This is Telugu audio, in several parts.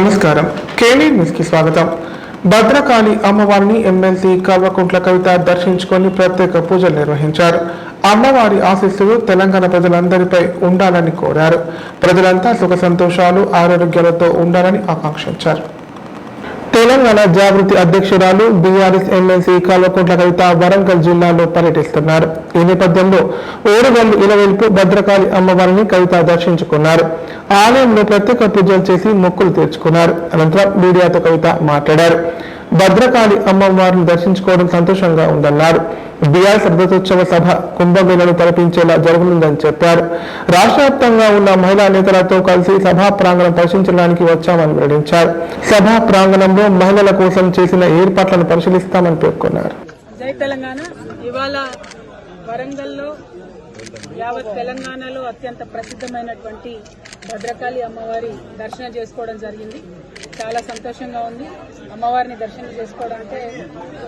నమస్కారం. కేవీ న్యూస్ కి స్వాగతం. భద్రకాళి అమ్మవారిని ఎమ్మెల్సీ కల్వకుంట్ల కవిత దర్శించుకొని ప్రత్యేక పూజలు నిర్వహించారు. అమ్మవారి ఆశీస్సులు తెలంగాణ ప్రజలందరిపై ఉండాలని కోరారు. ప్రజలంతా సుఖ సంతోషాలు ఆరోగ్యాలతో ఉండాలని ఆకాంక్షించారు. తెలంగాణ జాగృతి అధ్యక్షురాలు బీఆర్ఎస్ ఎమ్మెల్సీ కల్వకుంట్ల కవిత వరంగల్ జిల్లాలో పర్యటిస్తున్నారు. ఈ నేపథ్యంలో ఓరుగల్లు ఇలవెల్పు భద్రకాళి అమ్మవారిని కవిత దర్శించుకున్నారు. ఆలయంలో ప్రత్యేక పూజలు చేసి మొక్కులు తీర్చుకున్నారు. అనంతరం మీడియాతో కవిత మాట్లాడారు. భద్రకాళి అమ్మవారిని దర్శించుకోవడం సంతోషంగా ఉందన్నారు. బీఆర్ఎస్ రథోత్సవ సభ కుంభమేళను తలపించేలా జరగనుందని చెప్పారు. రాష్ట్ర వ్యాప్తంగా ఉన్న మహిళా నేతలతో కలిసి సభా ప్రాంగణం పరిశీలించడానికి వచ్చామని వెల్లడించారు. సభా ప్రాంగణంలో మహిళల కోసం చేసిన ఏర్పాట్లను పరిశీలిస్తామని పేర్కొన్నారు. జై తెలంగాణ. ఇవాళ వరంగల్లో యావత్ తెలంగాణలో అత్యంత ప్రసిద్ధమైనటువంటి భద్రకాళి అమ్మవారి దర్శనం చేసుకోవడం జరిగింది. చాలా సంతోషంగా ఉంది. అమ్మవారిని దర్శనం చేసుకోవడం అంటే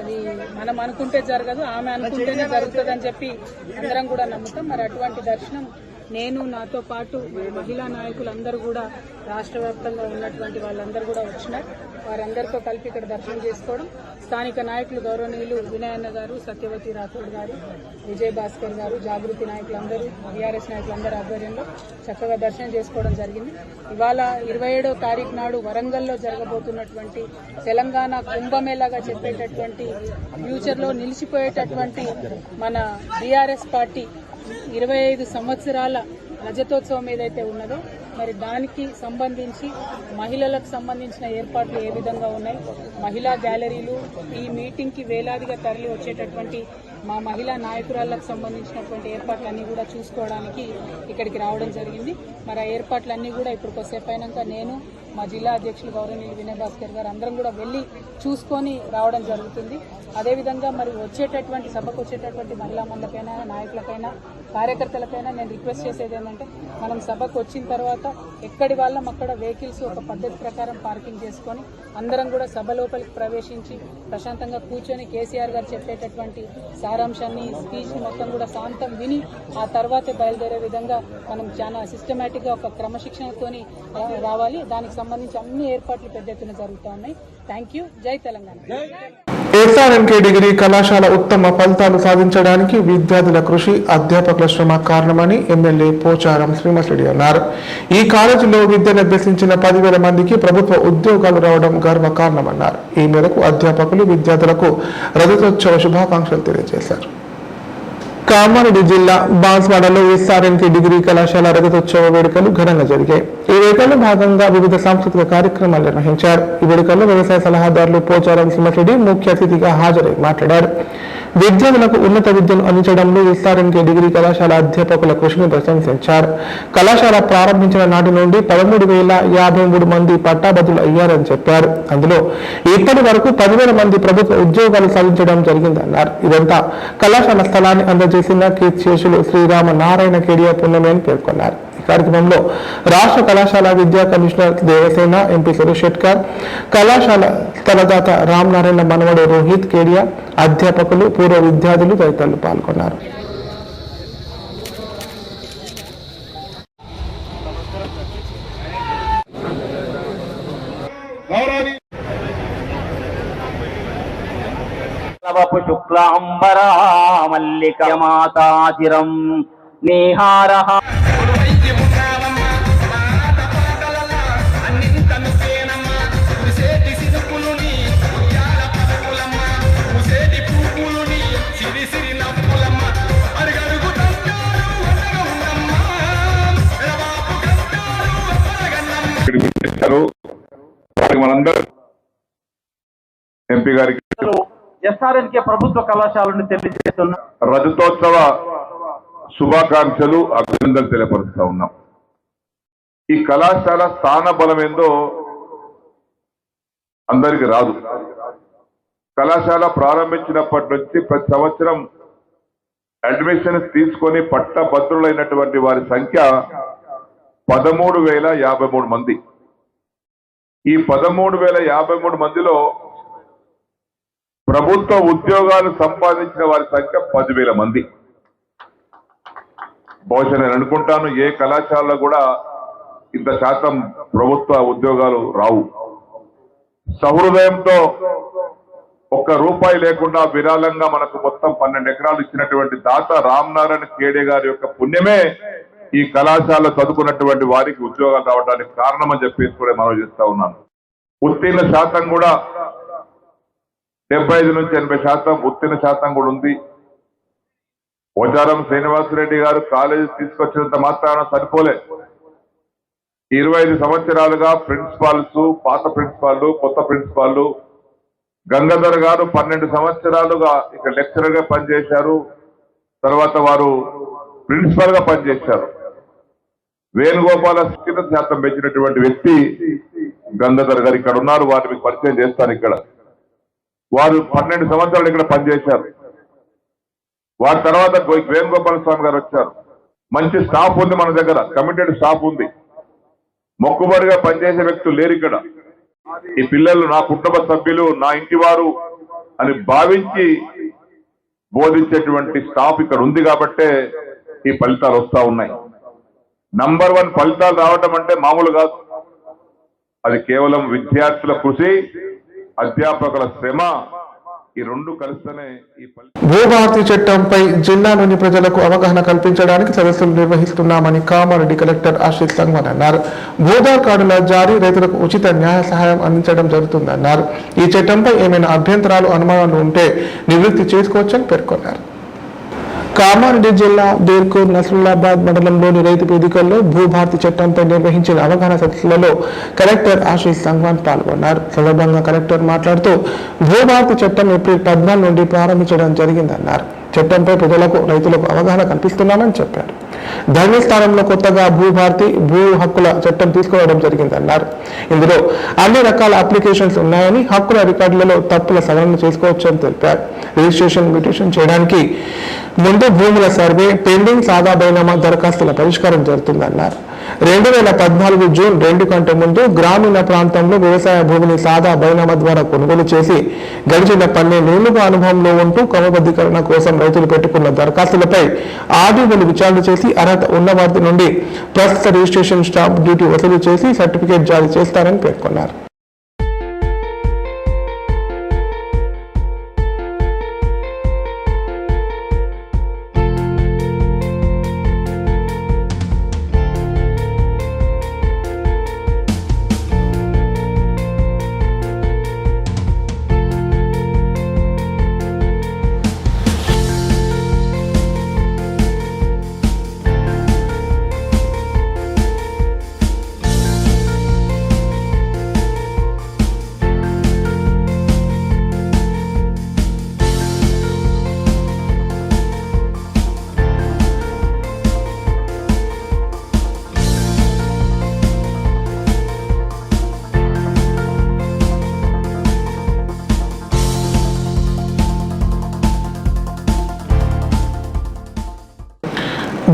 అది మనం అనుకుంటే జరగదు, ఆమె అనుకుంటేనే జరుగుతుందని చెప్పి అందరం కూడా నమ్ముతాం. మరి అటువంటి దర్శనం నేను, నాతో పాటు మహిళా నాయకులందరూ కూడా రాష్ట్ర వ్యాప్తంగా ఉన్నటువంటి వాళ్ళందరూ కూడా వచ్చినారు. వారందరితో కలిపి ఇక్కడ దర్శనం చేసుకోవడం, స్థానిక నాయకులు గౌరవనీయులు వినయన్న గారు, సత్యవతి రాథోడ్ గారు, విజయ్ భాస్కర్ గారు, జాగృతి నాయకులందరూ, బీఆర్ఎస్ నాయకులందరూ ఆధ్వర్యంలో చక్కగా దర్శనం చేసుకోవడం జరిగింది. ఇవాళ 27వ తారీఖు నాడు వరంగల్లో జరగబోతున్నటువంటి తెలంగాణ కుంభమేళాగా చెప్పేటటువంటి ఫ్యూచర్లో నిలిచిపోయేటటువంటి మన బీఆర్ఎస్ పార్టీ 25 సంవత్సరాల రజతోత్సవం ఏదైతే ఉన్నదో మరి దానికి సంబంధించి మహిళలకు సంబంధించిన ఏర్పాట్లు ఏ విధంగా ఉన్నాయి, మహిళా గ్యాలరీలు, ఈ మీటింగ్కి వేలాదిగా తరలి వచ్చేటటువంటి మా మహిళా నాయకురాళ్లకు సంబంధించినటువంటి ఏర్పాట్లన్నీ కూడా చూసుకోవడానికి ఇక్కడికి రావడం జరిగింది. మరి ఆ ఏర్పాట్లన్నీ కూడా ఇప్పుడు కొద్దిసేపు అయినాక నేను, మా జిల్లా అధ్యక్షులు గౌరవనీయులు వినయ్ భాస్కర్ గారు అందరం కూడా వెళ్ళి చూసుకొని రావడం జరుగుతుంది. అదేవిధంగా మరి వచ్చేటటువంటి సభకు వచ్చేటటువంటి మహిళా మండలకైనా, నాయకులకైనా, కార్యకర్తలకైనా నేను రిక్వెస్ట్ చేసేది ఏంటంటే మనం సభకు వచ్చిన తర్వాత ఎక్కడి వాళ్ళం అక్కడ వెహికల్స్ ఒక పద్ధతి ప్రకారం పార్కింగ్ చేసుకొని అందరం కూడా సభ లోపలికి ప్రవేశించి ప్రశాంతంగా కూర్చొని కేసీఆర్ గారు చెప్పేటటువంటి సారాంశాన్ని, స్పీచ్ని మొత్తం కూడా శాంతం విని ఆ తర్వాతే బయలుదేరే విధంగా మనం చాలా సిస్టమేటిక్గా ఒక క్రమశిక్షణతోని రావాలి. దానికి సంబంధించి అన్ని ఏర్పాట్లు పెద్ద ఎత్తున జరుగుతూ ఉన్నాయి. Thank you. జై తెలంగాణ. ఎస్ఆర్ఎన్కే డిగ్రీ కళాశాల ఉత్తమ ఫలితాలు సాధించడానికి విద్యార్థుల కృషి, అధ్యాపకుల శ్రమ కారణమని ఎమ్మెల్యే పోచారం శ్రీనివాసరెడ్డి అన్నారు. ఈ కాలేజీలో విద్యను అభ్యసించిన 10,000 మందికి ప్రభుత్వ ఉద్యోగాలు రావడం గర్వకారణమన్నారు. ఈ మేరకు అధ్యాపకులు విద్యార్థులకు రజతోత్సవ శుభాకాంక్షలు తెలియజేశారు. కామారెడ్డి జిల్లా బాన్స్వాడలో ఎస్ఆర్ఎన్కే డిగ్రీ కళాశాల రజతోత్సవ వేడుకలు ఘనంగా జరిగాయి. ఈ వేడుకల్లో భాగంగా వివిధ సాంస్కృతిక కార్యక్రమాలు నిర్వహించారు. ఈ వేడుకల్లో వ్యవసాయ సలహాదారులు పోచారం శ్రీనివాసరెడ్డి ముఖ్య అతిథిగా హాజరై మాట్లాడారు. విద్యార్థులకు ఉన్నత విద్యను అందించడంలో ఎస్ఆర్ఎన్కే డిగ్రీ కళాశాల అధ్యాపకుల కృషిని ప్రశంసించారు. కళాశాల ప్రారంభించిన నాటి నుండి 13,053 మంది పట్టాభద్రులు అయ్యారని చెప్పారు. అందులో ఇప్పటి వరకు 10,000 మంది ప్రభుత్వ ఉద్యోగాలు సాధించడం జరిగిందన్నారు. ఇదంతా కళాశాల స్థలాన్ని అందజేసిన కీర్తిశేషులు శ్రీరామ నారాయణ కేడియా పుణ్యమే అని పేర్కొన్నారు. ఈ కార్యక్రమంలో రాష్ట్ర కళాశాల విద్యా కమిషనర్ దేవసేన, ఎంపీ సురేష్ షెట్కర్, కళాశాల తలదాత రామ్ నారాయణ మనవడు రోహిత్ కేడియా, అధ్యాపకులు, పూర్వ విద్యార్థులు తదితరులు పాల్గొన్నారు. శుక్లాంబరా మల్లికమాతాచిరం నిహారః ఎంపీ గారికి ఎస్ఆర్ఎన్కే ప్రభుత్వ కళాశాలను తెలియజేస్తున్న రజతోత్సవ శుభాకాంక్షలు, అభినందనలు తెలియపరుస్తా ఉన్నాం. ఈ కళాశాల స్థాన బలం ఏందో అందరికి రాదు. కళాశాల ప్రారంభించినప్పటి నుంచి ప్రతి సంవత్సరం అడ్మిషన్స్ తీసుకొని పట్టభద్రులైనటువంటి వారి సంఖ్య 13,053 మంది. ఈ 13,053 మందిలో ప్రభుత్వ ఉద్యోగాలు సంపాదించిన వారి సంఖ్య 10,000 మంది. బహుశా నేను అనుకుంటాను ఏ కళాశాలలో కూడా ఇంత శాతం ప్రభుత్వ ఉద్యోగాలు రావు. సహృదయంతో ఒక్క రూపాయి లేకుండా విరాళంగా మనకు మొత్తం 12 ఎకరాలు ఇచ్చినటువంటి దాత రామనారాయణ ఖేడే గారి యొక్క పుణ్యమే ఈ కళాశాల చదువుకున్నటువంటి వారికి ఉద్యోగాలు రావడానికి కారణమని చెప్పేసి కూడా మనం చేస్తా ఉన్నాను. ఉత్తీర్ణ శాతం కూడా 75 నుంచి 80% ఉత్తీర్ణ శాతం కూడా ఉంది. పోచారం శ్రీనివాసరెడ్డి గారు కాలేజీ తీసుకొచ్చినంత మాత్రాన సరిపోలే. 25 సంవత్సరాలుగా ప్రిన్సిపాల్స్, పాత ప్రిన్సిపాల్, కొత్త ప్రిన్సిపాల్, గంగాధర్ గారు 12 సంవత్సరాలుగా ఇక్కడ లెక్చరర్ గా పనిచేశారు. తర్వాత వారు ప్రిన్సిపల్ గా పనిచేశారు. వేణుగోపాల ఉత్తీర్ణ శాతం పెంచినటువంటి వ్యక్తి గంగాధర్ గారు ఇక్కడ ఉన్నారు. వారిని మీకు పరిచయం చేస్తాను. ఇక్కడ వారు 12 సంవత్సరాలు ఇక్కడ పనిచేశారు. వారి తర్వాత వేణుగోపాల స్వామి గారు వచ్చారు. మంచి స్టాఫ్ ఉంది మన దగ్గర, కమిటెడ్ స్టాఫ్ ఉంది. మొక్కుబడిగా పనిచేసే వ్యక్తులు లేరు ఇక్కడ. ఈ పిల్లలు నా కుటుంబ సభ్యులు, నా ఇంటి వారు అని భావించి బోధించేటువంటి స్టాఫ్ ఇక్కడ ఉంది కాబట్టే ఈ ఫలితాలు వస్తా ఉన్నాయి. నంబర్ 1 ఫలితాలు రావడం అంటే మామూలు కాదు. అది కేవలం విద్యార్థుల కృషి, అధ్యాపకుల శ్రమ, ఈ రెండు కలిస్తేనే ఈ భూభారతి చట్టంపై జిల్లాలోని ప్రజలకు అవగాహన కల్పించడానికి సదస్సులు నిర్వహిస్తున్నామని కామారెడ్డి కలెక్టర్ ఆశీష్ సంగ్వాన్ అన్నారు. భూదార్ కార్డుల జారీ, రైతులకు ఉచిత న్యాయ సహాయం అందించడం జరుగుతుందన్నారు. ఈ చట్టంపై ఏమైనా అభ్యంతరాలు, అనుమానాలు ఉంటే నివృత్తి చేసుకోవచ్చని పేర్కొన్నారు. కామారెడ్డి జిల్లా దేర్కూర్ నస్రుల్లాబాద్ మండలంలోని రైతు వేదికల్లో భూభారతి చట్టంపై నిర్వహించిన అవగాహన సదస్సులలో కలెక్టర్ ఆశీష్ సంగ్వాన్ పాల్గొన్నారు. సందర్భంగా కలెక్టర్ మాట్లాడుతూ భూభారతి చట్టం ఏప్రిల్ 14 నుండి ప్రారంభించడం జరిగిందన్నారు. చట్టంపై ప్రజలకు, రైతులకు అవగాహన కల్పిస్తున్నామని చెప్పారు. ధర్మస్థానంలో కొత్తగా భూభారతి, భూ హక్కుల చట్టం తీసుకురావడం జరిగిందన్నారు. ఇందులో అన్ని రకాల అప్లికేషన్స్ ఉన్నాయని, హక్కుల రికార్డులలో తప్పుల సవరణ చేసుకోవచ్చని తెలిపారు. రిజిస్ట్రేషన్, మ్యూటేషన్ చేయడానికి ముందు భూముల సర్వే, పెండింగ్, సాదా బైనామా దరఖాస్తుల పరిష్కారం జరుగుతుందన్నారు. 2014 జూన్ 2 కంటే ముందు గ్రామీణ ప్రాంతంలో వ్యవసాయ భూమిని సాదా బైనామా ద్వారా కొనుగోలు చేసి గడిచిన 12 ఏళ్లుగా అనుభవంలో ఉంటూ క్రమబద్ధీకరణ కోసం రైతులు పెట్టుకున్న దరఖాస్తులపై ఆర్డీఓలు విచారణ చేసి అర్హత ఉన్న వారి నుండి ప్రస్తుత రిజిస్ట్రేషన్ స్టాంప్ డ్యూటీ వసూలు చేసి సర్టిఫికేట్ జారీ చేస్తారని పేర్కొన్నారు.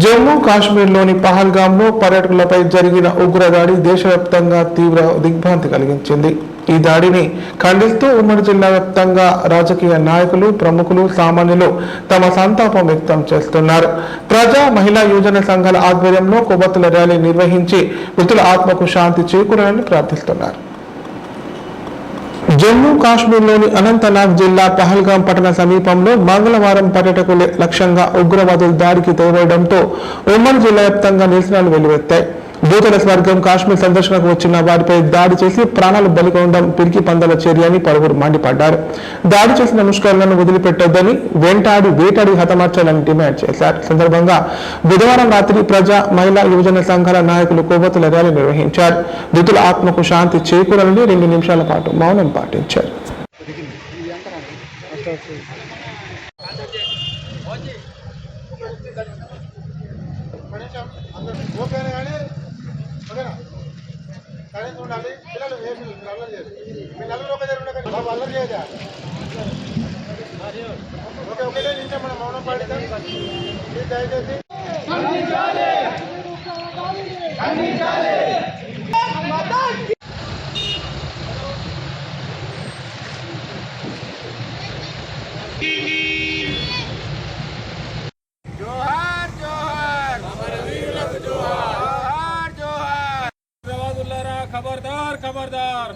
జమ్మూ కాశ్మీర్లోని పహల్గామ్లో పర్యాటకులపై జరిగిన ఉగ్రదాడి దేశవ్యాప్తంగా తీవ్ర దిగ్భ్రాంతి కలిగించింది. ఈ దాడిని ఖండిస్తూ ఉమ్మడి జిల్లా వ్యాప్తంగా రాజకీయ నాయకులు, ప్రముఖులు, సామాన్యులు తమ సంతాపం వ్యక్తం చేస్తున్నారు. ప్రజా, మహిళా, యువజన సంఘాల ఆధ్వర్యంలో కొవ్వొత్తుల ర్యాలీ నిర్వహించి మృతుల ఆత్మకు శాంతి చేకూరాలని ప్రార్థిస్తున్నారు. జమ్మూ కాశ్మీర్లోని అనంతనాగ్ జిల్లా పహల్గాం పట్టణ సమీపంలో మంగళవారం పర్యాటకుల లక్ష్యంగా ఉగ్రవాదులు దాడికి తెగవేయడంతో ఉమ్మడి జిల్లా వ్యాప్తంగా నిరసనలు వెల్లువెత్తాయి. దూతల స్వర్గం కాశ్మీర్ సందర్శనకు వచ్చిన వారిపై దాడి చేసి ప్రాణాలు బలికొనడం పిరికి పందల చర్య అని పలువురు మండిపడ్డారు. దాడి చేసిన ముష్కరులను వదిలిపెట్టొద్దని, వేటాడి హతమార్చాలని డిమాండ్ చేశారు. సందర్భంగా బుధవారం రాత్రి ప్రజా, మహిళా, యువజన సంఘాల నాయకులు కొవ్వొత్తుల ర్యాలీ నిర్వహించారు. మృతుల ఆత్మకు శాంతి చేకూరాలని 2 నిమిషాల పాటు మౌనం పాటించారు. జోహార్ జోహార్ అమరవీరులకు జోహార్ జోహార్ ఉగ్రవాదులారా खबरदार खबरदार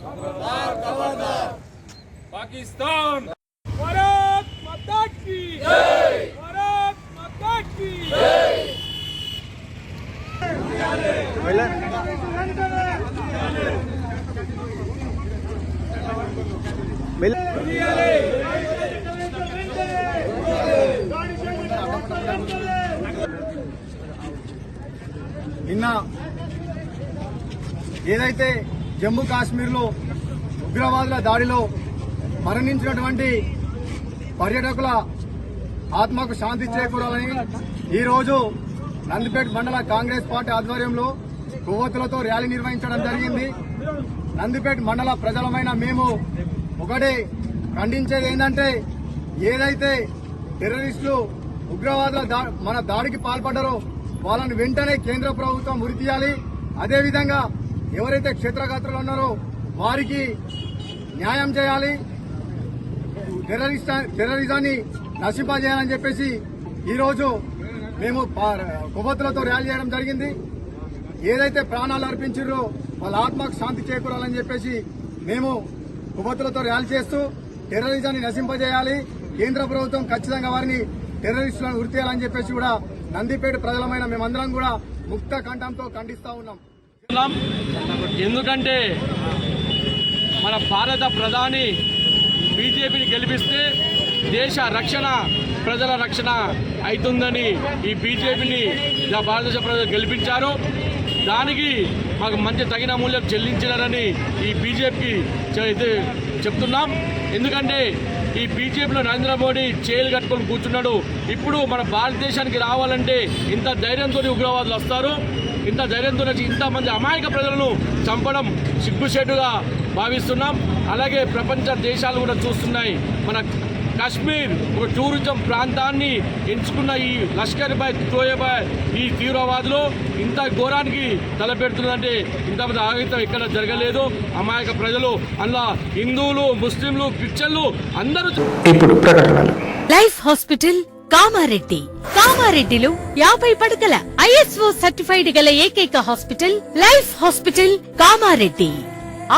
पाकिस्तान। भारत माता की जय, भारत माता की जय। నిన్న ఏదైతే జమ్మూ కాశ్మీర్లో ఉగ్రవాదుల దాడిలో మరణించినటువంటి పర్యాటకుల ఆత్మకు శాంతి చేకూరాలని ఈరోజు నందిపేట మండల కాంగ్రెస్ పార్టీ ఆధ్వర్యంలో కొవ్వొత్తులతో ర్యాలీ నిర్వహించడం జరిగింది. నందిపేట మండల ప్రజలమైన మేము ఒకటి ఖండించేది ఏంటంటే, ఏదైతే టెర్రరిస్టులు ఉగ్రవాదుల మన దాడికి పాల్పడ్డారో వాళ్ళని వెంటనే కేంద్ర ప్రభుత్వం ఉరి తీయాలి. అదేవిధంగా ఎవరైతే క్షేత్రగాత్రులు ఉన్నారో వారికి న్యాయం చేయాలి. టెర్రరిజాన్ని నశింపజేయాలని చెప్పేసి ఈరోజు మేము కొవ్వొత్తులతో ర్యాలీ చేయడం జరిగింది. ఏదైతే ప్రాణాలు అర్పించారో వాళ్ళ ఆత్మకు శాంతి చేకూరాలని చెప్పేసి మేము కొవ్వొత్తులతో ర్యాలీ చేస్తూ టెర్రరిజాన్ని నశింపజేయాలి. కేంద్ర ప్రభుత్వం ఖచ్చితంగా వారిని టెర్రరిస్టులను ఉరి తీయాలని చెప్పేసి కూడా నందిపేట ప్రజలమైన మేమందరం కూడా ముక్త కంఠంతో ఖండిస్తా ఉన్నాం. ఎందుకంటే మన భారత ప్రధాని బీజేపీని గెలిపిస్తే దేశ రక్షణ, ప్రజల రక్షణ అవుతుందని ఈ బీజేపీని భారతదేశ ప్రజలు గెలిపించారు. దానికి మాకు మంచి తగిన మూల్యం చెల్లించినారని ఈ బీజేపీకి చెప్తున్నాం. ఎందుకంటే ఈ బీజేపీలో నరేంద్ర మోడీ చేలు కట్టుకొని కూర్చున్నాడు. ఇప్పుడు మన భారతదేశానికి రావాలంటే ఇంత ధైర్యంతో ఉగ్రవాదులు వస్తారు. ఇంత ధైర్యంతో ఇంతమంది అమాయక ప్రజలను చంపడం సిగ్గుచేటుగా భావిస్తున్నాం. అలాగే ప్రపంచ దేశాలు కూడా చూస్తున్నాయి. మన కాశ్మీర్ ఒక టూరిజం ప్రాంతాన్ని ఎంచుకున్న ఈ లష్కర్ బాయ్ తోయబాయ్ ఈ తీవ్రవాదులు ఇంత ఘోరానికి తలపెడుతుందంటే ఇంతమంది ఆగతం ఎక్కడ జరగలేదు. అమాయక ప్రజలు అందులో హిందువులు, ముస్లింలు, క్రిస్టియన్లు అందరూ. ఇప్పుడు ప్రకటనలు. Life hospital Kamareddy. కామారెడ్డిలో 50 పడకల ISO సర్టిఫైడ్ గల ఏకైక hospital life hospital Kamareddy.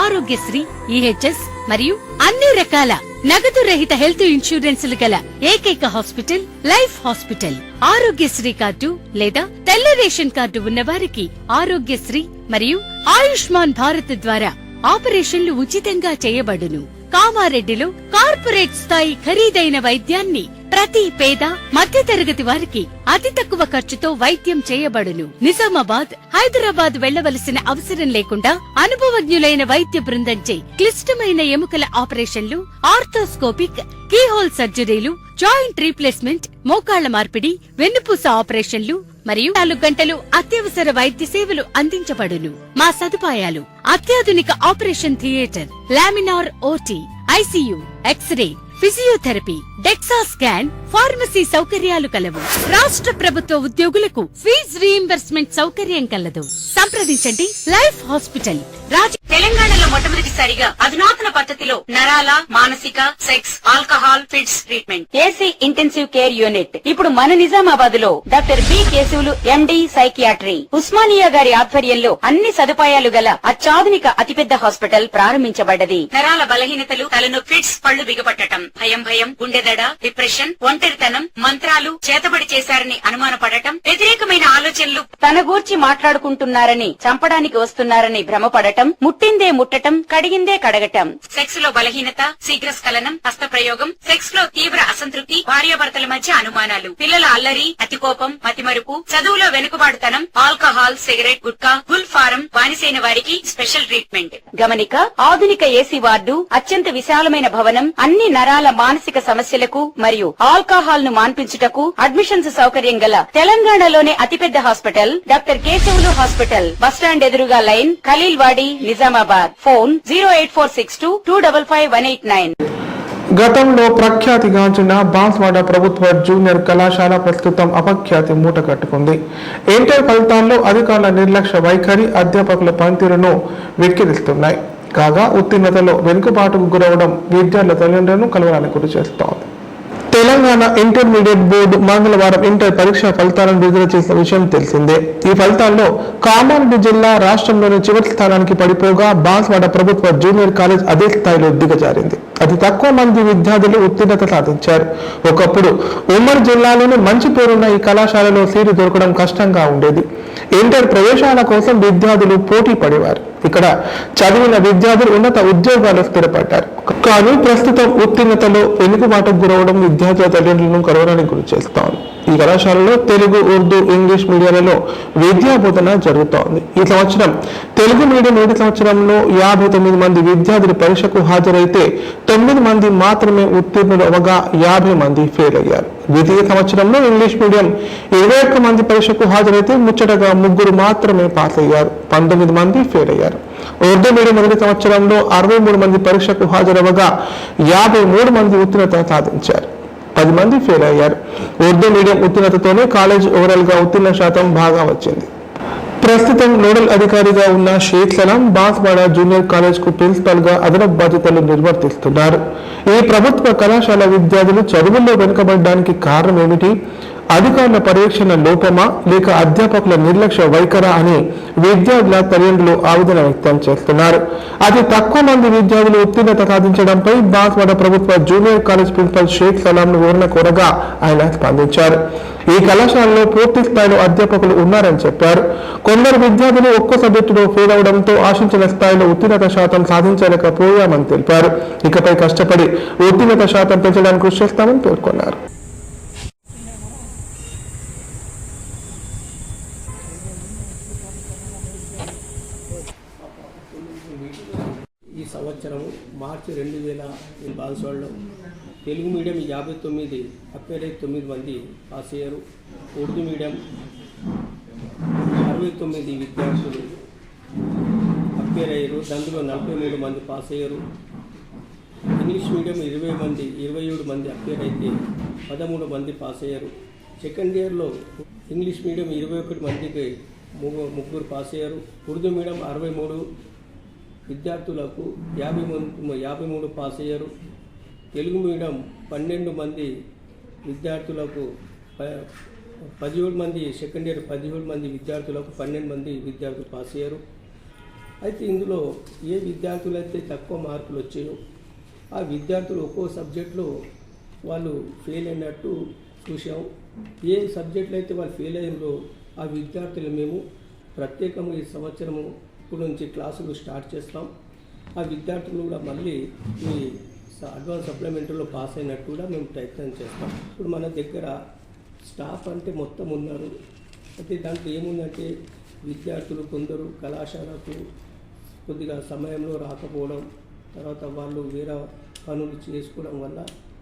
Aarogyasri, EHS మరియు అన్ని రకాల నగదు రహిత హెల్త్ ఇన్సూరెన్సులు గల ఏకైక hospital life hospital. Aarogyasri card లేదా తెల్ల రేషన్ కార్డు ఉన్న వారికి ఆరోగ్యశ్రీ మరియు ఆయుష్మాన్ భారత్ ద్వారా ఆపరేషన్లు ఉచితంగా చేయబడును. కామారెడ్డిలో కార్పొరేట్ స్థాయి ఖరీదైన వైద్యాన్ని ప్రతి పేద మధ్యతరగతి వారికి అతి తక్కువ ఖర్చుతో వైద్యం చేయబడును. నిజామాబాద్, హైదరాబాద్ వెళ్లవలసిన అవసరం లేకుండా అనుభవజ్ఞులైన వైద్య బృందంచే క్లిష్టమైన ఎముకల ఆపరేషన్లు, ఆర్థోస్కోపిక్, కీహోల్ సర్జరీలు, జాయింట్ రీప్లేస్మెంట్, మోకాళ్ల మార్పిడి, వెన్నుపూస ఆపరేషన్లు మరియు 4 గంటలు అత్యవసర వైద్య సేవలు అందించబడును. మా సదుపాయాలు: అత్యాధునిక operation theatre, laminar OT, ICU, x ray, physiotherapy, DEXA scan, pharmacy సౌకర్యాలు కలవు. రాష్ట్ర ప్రభుత్వ ఉద్యోగులకు ఫీజు రీయింబర్స్మెంట్ సౌకర్యం కలదు. సంప్రదించండి లైఫ్ హాస్పిటల్. తెలంగాణలో మొట్టమొదటిసారిగా అధునాతన పద్ధతిలో నరాల, మానసిక, sex, alcohol, fits treatment, AC intensive care unit ఇప్పుడు మన నిజామాబాద్ లో doctor B Keshavulu MD psychiatry, Osmania గారి ఆధ్వర్యంలో అన్ని సదుపాయాలు గల అత్యాధునిక అతిపెద్ద హాస్పిటల్ ప్రారంభించబడ్డది. నరాల బలహీనతలు, తలనొప్పి, ఫిట్స్, పళ్లు బిగపట్టడం, భయం, గుండెదడ, డిప్రెషన్, ఒంటరితనం, మంత్రాలు చేతబడి చేశారని అనుమానపడటం, వ్యతిరేకమైన ఆలోచనలు, తన గూర్చి మాట్లాడుకుంటున్నారని, చంపడానికి వస్తున్నారని భ్రమపడటం, ముట్టిందే ముట్టటం, కడిగిందే కడగటం, సెక్స్ లో బలహీనత, శీఘ్రస్ఖలనం, హస్తప్రయోగం, సెక్స్ లో తీవ్ర అసంతృప్తి, భార్యాభర్తల మధ్య అనుమానాలు, పిల్లల అల్లరి, అతికోపం, మతిమరుపు, చదువులో వెనుకబాటుతనం, alcohol, cigarette, gutka, Gul form బానిసైన వారికి స్పెషల్ ట్రీట్మెంట్. గమనిక: ఆధునిక ఏసీ వార్డు, అత్యంత విశాలమైన భవనం, అన్ని నరాల మానసిక సమస్యలకు మరియు ఆల్కహాల్ ను మాన్పించుటకు అడ్మిషన్స్ సౌకర్యం గల తెలంగాణలోనే అతిపెద్ద hospital doctor Keshavulu hospital. Bus stand ఎదురుగా లైన్, ఖలీల్వాడి, నిజామాబాద్. ఫోన్ 08462255189. గతంలో ప్రఖ్యాతిగాంచిన బాన్స్వాడ ప్రభుత్వ జూనియర్ కళాశాల ప్రస్తుతం అపఖ్యాతి మూట కట్టుకుంది. ఇంటర్ ఫలితాల్లో అధికారుల నిర్లక్ష్య వైఖరి అధ్యాపకుల పనితీరును వెక్కిరిస్తున్నాయి. కాగా ఉత్తీర్ణతలో వెనుకబాటుకు గురవడం విద్యార్థుల తల్లిదండ్రులను కలవరానికి గురి చేస్తోంది. తెలంగాణ ఇంటర్మీడియట్ బోర్డు మంగళవారం ఇంటర్ పరీక్ష ఫలితాలను విడుదల చేసిన విషయం తెలిసిందే. ఈ ఫలితాల్లో కామారెడ్డి జిల్లా రాష్ట్రంలోని చివరి స్థానానికి పడిపోగా బాన్స్వాడ ప్రభుత్వ జూనియర్ కాలేజ్ అదే స్థాయిలో దిగజారింది. అతి తక్కువ మంది విద్యార్థులు ఉత్తీర్ణత సాధించారు. ఒకప్పుడు ఉమ్మడి జిల్లాలోని మంచి పేరున్న ఈ కళాశాలలో సీటు దొరకడం కష్టంగా ఉండేది. ఇంటర్ ప్రవేశాల కోసం విద్యార్థులు పోటీ పడేవారు. ఇక్కడ చదివిన విద్యార్థులు ఉన్నత ఉద్యోగాలు స్థిరపడ్డారు. కానీ ప్రస్తుతం ఉత్తీర్ణతలో వెనుకబాటుకు గురవడం విద్యార్థుల తల్లిదండ్రులను కరోనానికి గురి చేస్తోంది. ఈ కళాశాలలో తెలుగు, ఉర్దూ, ఇంగ్లీష్ మీడియాలలో విద్యా బోధన జరుగుతోంది. ఈ సంవత్సరం తెలుగు మీడియం 7 సంవత్సరంలో 59 మంది విద్యార్థులు పరీక్షకు హాజరైతే 9 మంది మాత్రమే ఉత్తీర్ణులు అవగా 50 మంది ఫెయిల్ అయ్యారు. ద్వితీయ సంవత్సరంలో ఇంగ్లీష్ మీడియం 21 మంది పరీక్షకు హాజరైతే ముచ్చటగా 3 మాత్రమే పాస్ అయ్యారు. 19 మంది ఫెయిల్ అయ్యారు. ఉర్దూ మీడియం 1 సంవత్సరంలో 63 మంది పరీక్షకు హాజరవగా 53 మంది ఉత్తీర్ణత సాధించారు. 10 మంది ఫెయిల్ అయ్యారు. ఉర్దూ మీడియం ఉత్తీర్ణతతోనే కాలేజ్ ఓవరాల్ గా ఉత్తీర్ణ శాతం బాగా వచ్చింది. ప్రస్తుతం నోడల్ అధికారిగా ఉన్న షేక్ సలాం బాన్స్వాడ జూనియర్ కాలేజ్ కు ప్రిన్సిపల్ గా అదనపు బాధ్యతలు నిర్వర్తిస్తున్నారు. ఈ ప్రభుత్వ కళాశాల విద్యార్థులు చదువుల్లో వెనుకబడడానికి కారణం ఏమిటి? అధికారుల పర్యవేక్షణ లోపమా లేక అధ్యాపకుల నిర్లక్ష్య వైఖరా అని విద్యార్థుల తల్లిదండ్రులు ఆవేదన వ్యక్తం చేస్తున్నారు. అతి తక్కువ మంది విద్యార్థులు ఉత్తీర్ణత సాధించడంపై బాన్స్వాడ ప్రభుత్వ జూనియర్ కాలేజ్ ప్రిన్సిపల్ షేక్ సలాంను వివరణ కోరగా ఆయన స్పందించారు. ఈ కళాశాలలో పూర్తి స్థాయిలో అధ్యాపకులు ఉన్నారని చెప్పారు. కొందరు విద్యార్థులు ఒక్కో సబ్జెక్టులో ఫెయిల్ అవడంతో ఆశించిన స్థాయిలో ఉత్తీర్ణత శాతం సాధించలేకపోయామని తెలిపారు. ఇకపై కష్టపడి ఉత్తీర్ణత శాతం పెంచడానికి కృషి చేస్తామని పేర్కొన్నారు. ఈ సంవత్సరం మార్చి 2000 బాన్స్వాడలో తెలుగు మీడియం 59 అప్పేర్ 9 మంది పాస్ అయ్యారు. ఉర్దూ మీడియం 69 విద్యార్థులు అప్పేర్ అయ్యారు. దాంట్లో 43 మంది పాస్ అయ్యారు. ఇంగ్లీష్ మీడియం 27 మంది అప్పేర్ అయితే 13 మంది పాస్ అయ్యారు. సెకండ్ ఇయర్లో ఇంగ్లీష్ మీడియం 21 మందికి 3 పాస్ అయ్యారు. ఉర్దూ మీడియం 63 విద్యార్థులకు 53 పాస్ అయ్యారు. తెలుగు మీడియం 12 మంది విద్యార్థులకు 17 మంది, సెకండ్ ఇయర్ 17 మంది విద్యార్థులకు 12 మంది విద్యార్థులు పాస్ అయ్యారు. అయితే ఇందులో ఏ విద్యార్థులు అయితే తక్కువ మార్కులు వచ్చాయో ఆ విద్యార్థులు ఒక్కో సబ్జెక్టులో వాళ్ళు ఫెయిల్ అయినట్టు చూసాం. ఏ సబ్జెక్టులు అయితే వాళ్ళు ఫెయిల్ అయినో ఆ విద్యార్థులు మేము ప్రత్యేకంగా ఈ సంవత్సరము ఇప్పుడు నుంచి క్లాసులు స్టార్ట్ చేస్తాం. ఆ విద్యార్థులు కూడా మళ్ళీ ఈ అడ్వాన్స్ సప్లిమెంటరీలో పాస్ అయినట్టు కూడా మేము ప్రయత్నం చేస్తాం. ఇప్పుడు మన దగ్గర స్టాఫ్ అంటే మొత్తం ఉన్నారు. అయితే దాంట్లో ఏముందంటే విద్యార్థులు కొందరు కళాశాలకు కొద్దిగా సమయంలో రాకపోవడం, తర్వాత వాళ్ళు వేరే పనులు చేసుకోవడం వల్ల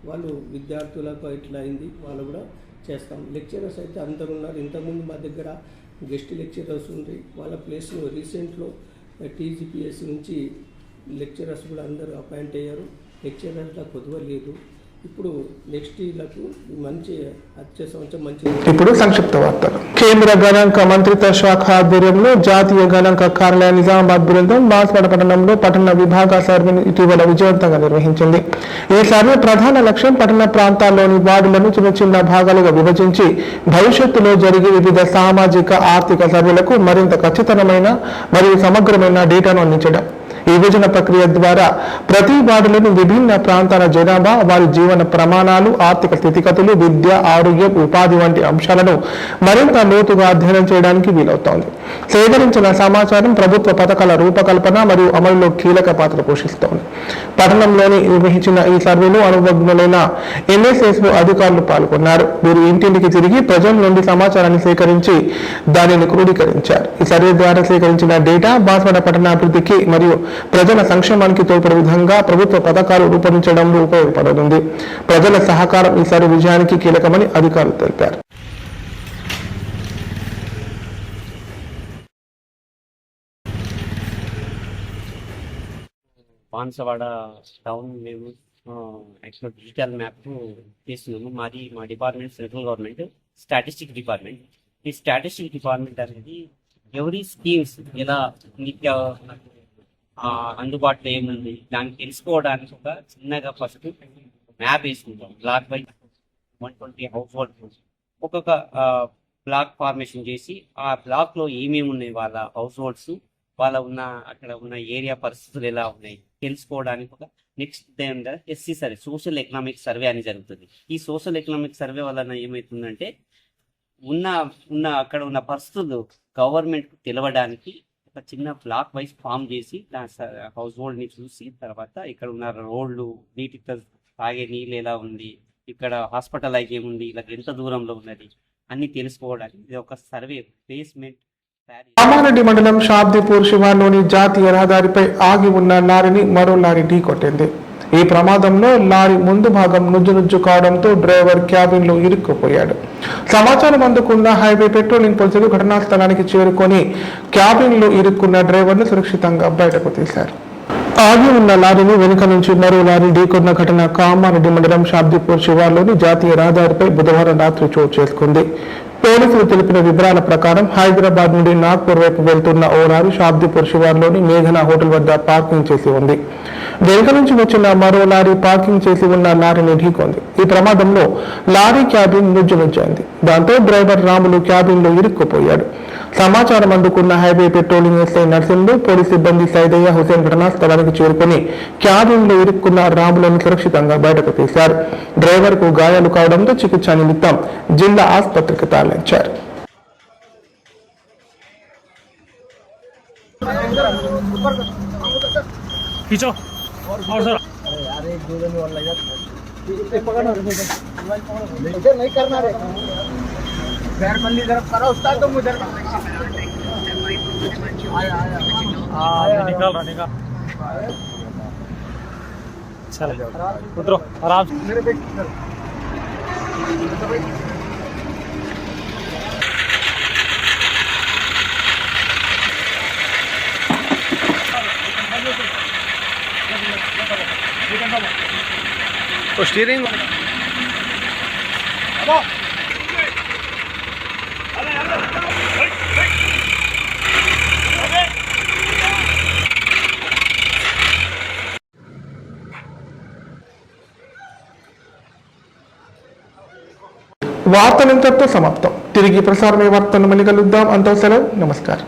వాళ్ళు విద్యార్థులకు ఇట్లా అయింది. వాళ్ళు కూడా చేస్తాం. లెక్చరర్స్ అయితే అందరు ఉన్నారు. ఇంతకుముందు మా దగ్గర గెస్ట్ లెక్చరర్స్ ఉంది. వాళ్ళ ప్లేస్లో రీసెంట్లో టీజీపీఎస్ నుంచి లెక్చరర్స్ కూడా అందరూ అపాయింట్ అయ్యారు. లెక్చరర్ల కొద్దిగా లేదు. ఇప్పుడు నెక్స్ట్ ఇళ్లకు మంచి వచ్చే సంవత్సరం మంచి. ఇప్పుడు సంక్షిప్త వార్తలు. కేంద్ర గణాంక మంత్రిత్వ శాఖ ఆధ్వర్యంలో జాతీయ గణాంక కార్యాలయ నిజామాబాద్ బృందం బాన్స్వాడ పట్టణంలో పట్టణ విభాగ సర్వేను ఇటీవల విజయవంతంగా నిర్వహించింది. ఈ సర్వే ప్రధాన లక్ష్యం పట్టణ ప్రాంతాల్లోని వార్డులను చిన్న చిన్న భాగాలుగా విభజించి భవిష్యత్తులో జరిగే వివిధ సామాజిక ఆర్థిక సర్వేలకు మరింత ఖచ్చితమైన మరియు సమగ్రమైన డేటాను అందించడం. ఈ విభజన ప్రక్రియ ద్వారా ప్రతి వార్డులోని విభిన్న ప్రాంతాల జనాభా, వారి జీవన ప్రమాణాలు, ఆర్థిక స్థితిగతులు, విద్య, ఆరోగ్యం, ఉపాధి వంటి అంశాలను మరింత లోతుగా అధ్యయనం చేయడానికి వీలవుతోంది. సేకరించిన సమాచారం ప్రభుత్వ పథకాల రూపకల్పన మరియు అమలులో కీలక పాత్ర పోషిస్తోంది. పట్టణంలోని నిర్వహించిన ఈ సర్వేలో అనుభవజ్ఞులైన ఎన్ఎస్ఎస్ఓ అధికారులు పాల్గొన్నారు. వీరు ఇంటింటికి తిరిగి ప్రజల నుండి సమాచారాన్ని సేకరించి దానిని క్రోడీకరించారు. ఈ సర్వే ద్వారా సేకరించిన డేటా బాన్స్వాడ పట్టణ అభివృద్ధికి మరియు ప్రజల సంక్షేమానికి తోడ్పడే విధంగా ప్రభుత్వ పథకాలు రూపొందించడంలో ఉపయోగపడుతుంది. ప్రజల సహకారం ఈ సర్వే విజయానికి కీలకమని అధికారులు తెలిపారు. బాన్స్వాడ టౌన్ మేము యాక్చువల్ డిజిటల్ మ్యాప్ తీస్తున్నాము. మా department central government statistic department. ఈ స్టాటిస్టిక్ డిపార్ట్మెంట్ అనేది ఎవరీ స్కీమ్స్ ఎలా నిత్య అందుబాటులో ఏముంది దాన్ని తెలుసుకోవడానికి ఒక చిన్నగా ఫస్ట్ మ్యాప్ వేసుకుంటాం. బ్లాక్ బై 120 హౌస్ హోల్డ్స్ ఒక్కొక్క బ్లాక్ ఫార్మేషన్ చేసి ఆ బ్లాక్లో ఏమేమి ఉన్నాయి వాళ్ళ హౌస్ హోల్డ్స్, వాళ్ళ అక్కడ ఉన్న ఏరియా పరిస్థితులు ఎలా ఉన్నాయి తెలుసుకోవడానికి ఒక next SC survey, social economic survey అని జరుగుతుంది. ఈ సోషల్ ఎకనామిక్ సర్వే వలన ఏమవుతుందంటే అక్కడ ఉన్న పరిస్థితులు గవర్నమెంట్కు తెలవడానికి ఒక చిన్న బ్లాక్ వైజ్ ఫామ్ చేసి హౌస్ హోల్డ్ని చూసి తర్వాత ఇక్కడ ఉన్న రోడ్లు, నీటి తాగే నీళ్ళు ఎలా ఉంది, ఇక్కడ హాస్పిటల్ అయితే ఏముంది, ఇలా ఎంత దూరంలో ఉన్నది అన్ని తెలుసుకోవడానికి ఇది ఒక సర్వే బేస్మెంట్. కామారెడ్డి మండలం షాబ్దీపూర్ శివార్లోని జాతీయ రహదారిపై ఆగి ఉన్న లారీని మరో లారీ ఢీకొట్టింది. ఈ ప్రమాదంలో లారీ ముందు భాగం నుజ్జు కావడంతో డ్రైవర్ క్యాబిన్ లో ఇరుక్కుపోయాడు. సమాచారం అందుకున్న హైవే పెట్రోలింగ్ పోలీసులు ఘటనా స్థలానికి చేరుకొని క్యాబిన్ లో ఇరుక్కున్న డ్రైవర్ ను సురక్షితంగా బయటకు తీశారు. ఆగి ఉన్న లారీని వెనుక నుంచి మరో లారీ ఢీకొన్న ఘటన కామారెడ్డి మండలం షాబ్దీపూర్ శివార్లోని జాతీయ రహదారిపై బుధవారం రాత్రి చోటు చేసుకుంది. పోలీసులు తెలిపిన వివరాల ప్రకారం హైదరాబాద్ నుండి నాగ్పూర్ వైపు వెళ్తున్న ఓ లారీ షాబ్దీపూర్ శివార్లోని మేఘనా హోటల్ వద్ద పార్కింగ్ చేసి ఉంది. వెనుక నుంచి వచ్చిన మరో లారీ పార్కింగ్ చేసి ఉన్న లారీని ఢీకొంది. ఈ ప్రమాదంలో లారీ క్యాబిన్ నుజ్జునుజ్జైంది. దాంతో డ్రైవర్ రాములు క్యాబిన్ లో ఇరుక్కుపోయాడు. సమాచారం అందుకున్న highway patrolling SI Narsimhulu, police సిబ్బంది సైదయ్య హుసేన్ ఘటనా స్థలానికి చేరుకుని క్యాబిన్ లో ఇరుక్కున్న రాములను సురక్షితంగా బయటకు తీశారు. డ్రైవర్ కు గాయాలు కావడంతో చికిత్స నిమిత్తం జిల్లా ఆసుపత్రికి తరలించారు. उतरो आराम से। तो स्टीयरिंग వార్తలు ఇంతటితో సమాప్తం. తిరిగి ప్రసారమయ్యే వార్తలను మళ్ళీ కలుద్దాం. అంతా సెలవు. నమస్కారం.